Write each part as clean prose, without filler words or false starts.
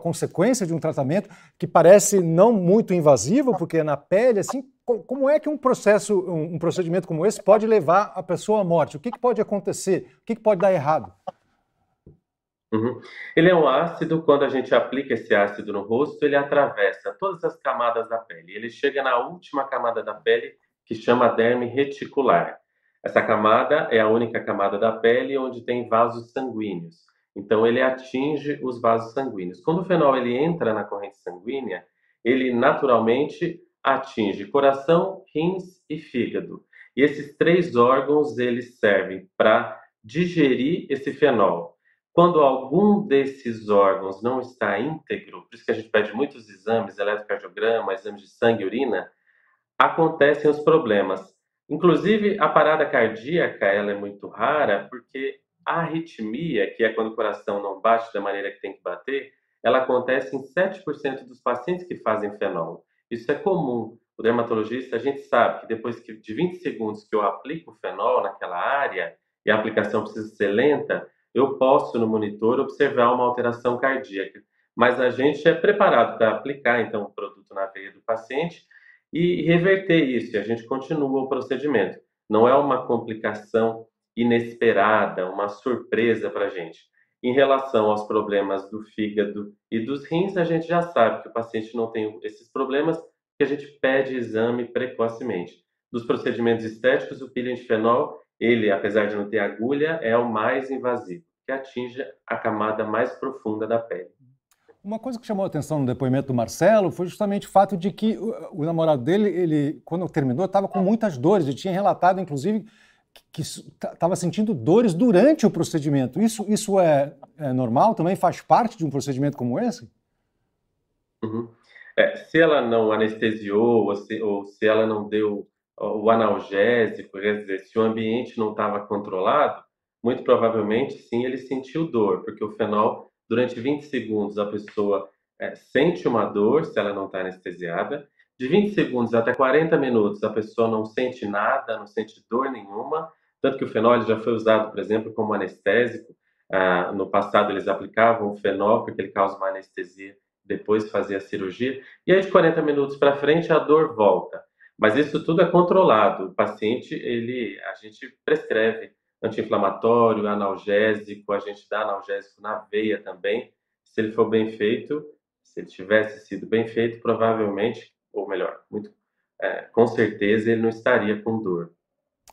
consequência de um tratamento que parece não muito invasivo, porque na pele, assim, como é que um procedimento como esse pode levar a pessoa à morte? O que pode acontecer? O que pode dar errado? Uhum. Ele é um ácido, quando a gente aplica esse ácido no rosto, ele atravessa todas as camadas da pele. Ele chega na última camada da pele, que chama derme reticular. Essa camada é a única camada da pele onde tem vasos sanguíneos. Então, ele atinge os vasos sanguíneos. Quando o fenol ele entra na corrente sanguínea, ele naturalmente atinge coração, rins e fígado. E esses três órgãos, eles servem para digerir esse fenol. Quando algum desses órgãos não está íntegro, por isso que a gente pede muitos exames, eletrocardiograma, exames de sangue e urina, acontecem os problemas. Inclusive, a parada cardíaca, ela é muito rara, porque a arritmia, que é quando o coração não bate da maneira que tem que bater, ela acontece em 7% dos pacientes que fazem fenol. Isso é comum. O dermatologista, a gente sabe que depois de 20 segundos que eu aplico o fenol naquela área, e a aplicação precisa ser lenta, eu posso, no monitor, observar uma alteração cardíaca. Mas a gente é preparado para aplicar, então, o produto na veia do paciente e reverter isso. E a gente continua o procedimento. Não é uma complicação inesperada, uma surpresa para a gente. Em relação aos problemas do fígado e dos rins, a gente já sabe que o paciente não tem esses problemas, que a gente pede exame precocemente. Dos procedimentos estéticos, o peeling de fenol, ele, apesar de não ter agulha, é o mais invasivo, que atinge a camada mais profunda da pele. Uma coisa que chamou a atenção no depoimento do Marcelo foi justamente o fato de que o namorado dele, ele, quando terminou, estava com muitas dores. Ele tinha relatado, inclusive, que estava sentindo dores durante o procedimento. Isso é normal? Também faz parte de um procedimento como esse? Uhum. Se ela não anestesiou ou se ela não deu o analgésico, quer dizer, se o ambiente não estava controlado, muito provavelmente sim ele sentiu dor, porque o fenol, durante 20 segundos, a pessoa sente uma dor se ela não está anestesiada. De 20 segundos até 40 minutos, a pessoa não sente nada, não sente dor nenhuma. Tanto que o fenol ele já foi usado, por exemplo, como anestésico. No passado, eles aplicavam o fenol porque ele causa uma anestesia, depois fazer a cirurgia, e aí de 40 minutos para frente a dor volta. Mas isso tudo é controlado. O paciente, a gente prescreve anti-inflamatório, analgésico, a gente dá analgésico na veia também. Se ele for bem feito, se ele tivesse sido bem feito, provavelmente, ou melhor, com certeza ele não estaria com dor.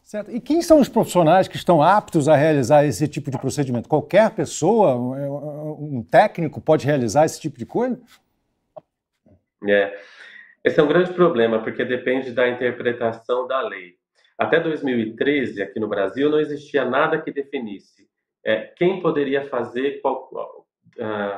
Certo. E quem são os profissionais que estão aptos a realizar esse tipo de procedimento? Qualquer pessoa, um técnico pode realizar esse tipo de coisa? É, esse é um grande problema, porque depende da interpretação da lei. Até 2013, aqui no Brasil, não existia nada que definisse quem poderia fazer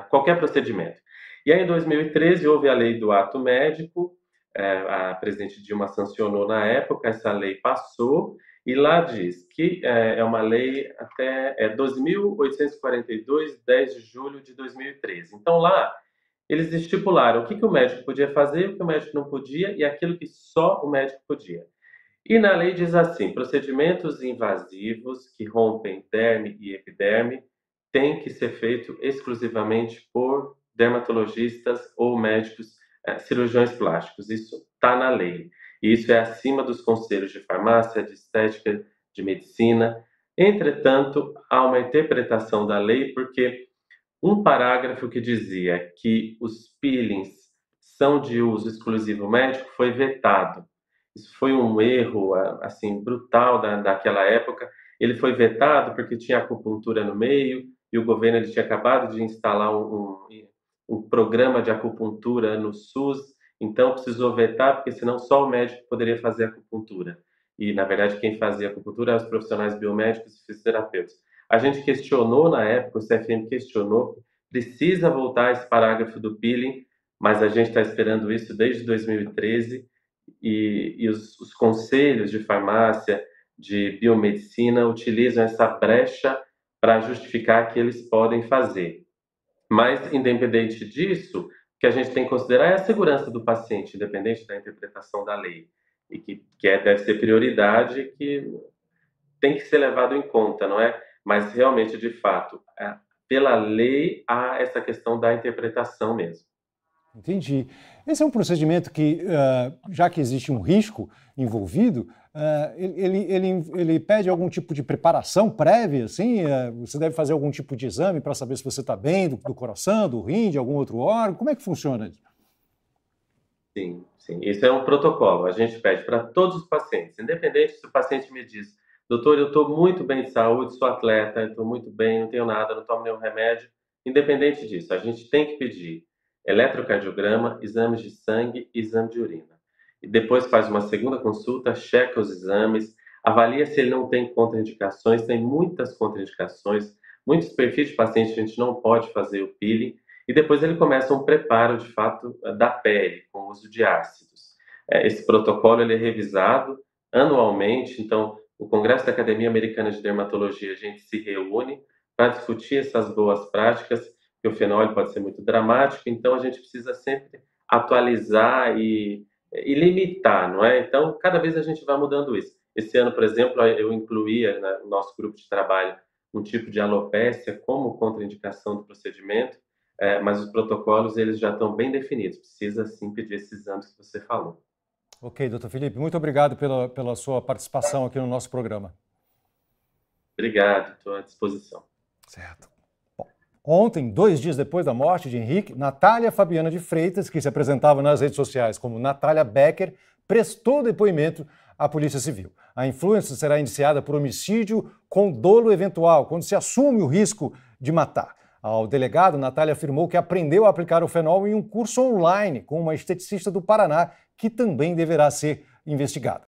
qualquer procedimento. E aí, em 2013, houve a lei do ato médico, a presidente Dilma sancionou na época, essa lei passou, e lá diz que é uma lei até 12.842, 10 de julho de 2013. Então, lá eles estipularam o que o médico podia fazer, o que o médico não podia e aquilo que só o médico podia. E na lei diz assim: procedimentos invasivos que rompem derme e epiderme têm que ser feito exclusivamente por dermatologistas ou médicos, cirurgiões plásticos. Isso está na lei. E isso é acima dos conselhos de farmácia, de estética, de medicina. Entretanto, há uma interpretação da lei porque um parágrafo que dizia que os peelings são de uso exclusivo médico foi vetado. Isso foi um erro assim brutal daquela época. Ele foi vetado porque tinha acupuntura no meio e o governo ele tinha acabado de instalar um programa de acupuntura no SUS, então precisou vetar porque senão só o médico poderia fazer acupuntura. E na verdade quem fazia acupuntura eram os profissionais biomédicos e fisioterapeutas. A gente questionou na época, o CFM questionou, precisa voltar esse parágrafo do peeling, mas a gente está esperando isso desde 2013 e os conselhos de farmácia, de biomedicina utilizam essa brecha para justificar que eles podem fazer. Mas, independente disso, o que a gente tem que considerar é a segurança do paciente, independente da interpretação da lei, e que deve ser prioridade, que tem que ser levado em conta, não é? Mas realmente, de fato, pela lei, há essa questão da interpretação mesmo. Entendi. Esse é um procedimento que, já que existe um risco envolvido, ele pede algum tipo de preparação prévia, assim? Você deve fazer algum tipo de exame para saber se você está bem do coração, do rim, de algum outro órgão? Como é que funciona isso? Sim, sim. Isso é um protocolo. A gente pede para todos os pacientes, independente se o paciente me diz, doutor, eu estou muito bem de saúde, sou atleta, estou muito bem, não tenho nada, não tomo nenhum remédio. Independente disso, a gente tem que pedir eletrocardiograma, exames de sangue e exame de urina. E depois faz uma segunda consulta, checa os exames, avalia se ele não tem contraindicações, tem muitas contraindicações, muitos perfis de paciente a gente não pode fazer o peeling, e depois ele começa um preparo, de fato, da pele, com o uso de ácidos. Esse protocolo ele é revisado anualmente, então, o Congresso da Academia Americana de Dermatologia, a gente se reúne para discutir essas boas práticas, que o fenol pode ser muito dramático, então a gente precisa sempre atualizar e limitar, não é? Então, cada vez a gente vai mudando isso. Esse ano, por exemplo, eu incluía no nosso grupo de trabalho um tipo de alopécia como contraindicação do procedimento, mas os protocolos eles já estão bem definidos. Precisa sim pedir esses exames que você falou. Ok, doutor Felipe, muito obrigado pela sua participação aqui no nosso programa. Obrigado, estou à disposição. Certo. Bom, ontem, 2 dias depois da morte de Henrique, Natália Fabiana de Freitas, que se apresentava nas redes sociais como Natália Becker, prestou depoimento à Polícia Civil. A influencer será indiciada por homicídio com dolo eventual, quando se assume o risco de matar. Ao delegado, Natália afirmou que aprendeu a aplicar o fenol em um curso online com uma esteticista do Paraná, que também deverá ser investigada.